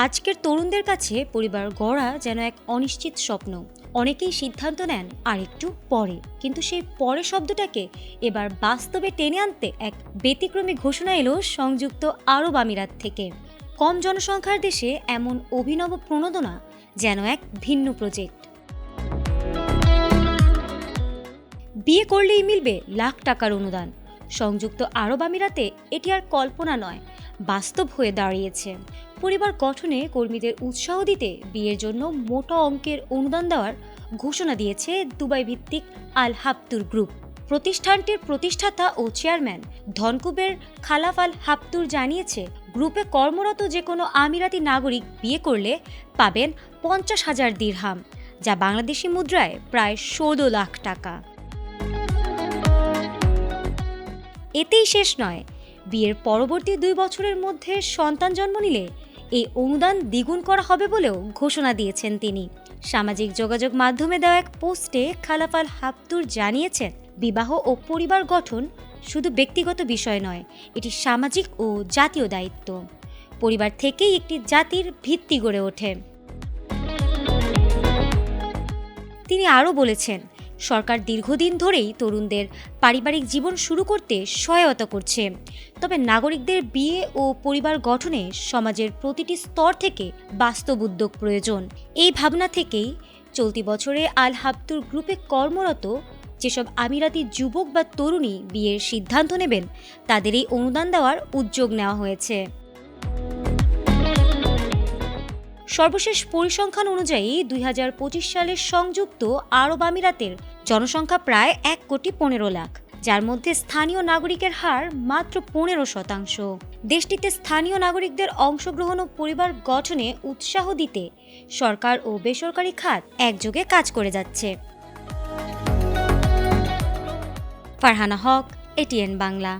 আজকের তরুণদের কাছে পরিবার গড়া যেন এক অনিশ্চিত স্বপ্ন। অনেকেই সিদ্ধান্ত নেন আর একটু পরে, কিন্তু সেই পরে শব্দটাকে এবার বাস্তবে টেনে আনতে এক ব্যতিক্রমী ঘোষণা এলো সংযুক্ত আরব আমিরাত থেকে। কম জনসংখ্যার দেশে এমন অভিনব প্রণোদনা যেন এক ভিন্ন প্রজেক্ট। বিয়ে করলেই মিলবে লাখ টাকার অনুদান। সংযুক্ত আরব আমিরাতে এটি আর কল্পনা নয়, বাস্তব হয়ে দাঁড়িয়েছে। পরিবার গঠনে কর্মীদের উৎসাহ দিতে বিয়ের জন্য মোটা অঙ্কের অনুদান দেওয়ার ঘোষণা দিয়েছে দুবাই ভিত্তিক আল হাবতুর গ্রুপ। প্রতিষ্ঠানটির প্রতিষ্ঠাতা ও চেয়ারম্যান ধনকুবের খালাফ আল হাবতুর জানিয়েছে, গ্রুপে কর্মরত যে কোনো আমিরাতি নাগরিক বিয়ে করলে পাবেন 50,000 দিরহাম, যা বাংলাদেশি মুদ্রায় প্রায় 16 লাখ টাকা। এতেই শেষ নয়, বিয়ের পরবর্তী 2 বছরের মধ্যে সন্তান জন্ম নিলে এই অনুদান দ্বিগুণ করা হবে বলেও ঘোষণা দিয়েছেন তিনি। সামাজিক যোগাযোগ মাধ্যমে দেওয়া এক পোস্টে খালাফ আল হাবতুর জানিয়েছেন, বিবাহ ও পরিবার গঠন শুধু ব্যক্তিগত বিষয় নয়, এটি সামাজিক ও জাতীয় দায়িত্ব। পরিবার থেকেই একটি জাতির ভিত্তি গড়ে ওঠে। তিনি আরও বলেছেন, সরকার দীর্ঘদিন ধরেই তরুণদের পারিবারিক জীবন শুরু করতে সহায়তা করছে, তবে নাগরিকদের বিয়ে ও পরিবার গঠনে সমাজের প্রতিটি স্তর থেকে বাস্তব উদ্যোগ প্রয়োজন। এই ভাবনা থেকেই চলতি বছরে আল হাবতুর গ্রুপে কর্মরত যেসব আমিরাতি যুবক বা তরুণী বিয়ের সিদ্ধান্ত নেবেন, তাদের এই অনুদান দেওয়ার উদ্যোগ নেওয়া হয়েছে। সর্বশেষ পরিসংখ্যান অনুযায়ী 2025 সালের সংযুক্ত আরব আমিরাতের জনসংখ্যা প্রায় 1,15,00,000, যার মধ্যে স্থানীয় নাগরিকের হার মাত্র 15%। দেশটিতে স্থানীয় নাগরিকদের অংশগ্রহণ ও পরিবার গঠনে উৎসাহ দিতে সরকার ও বেসরকারি খাত একযোগে কাজ করে যাচ্ছে। ফারহানা হক, এটিএন বাংলা।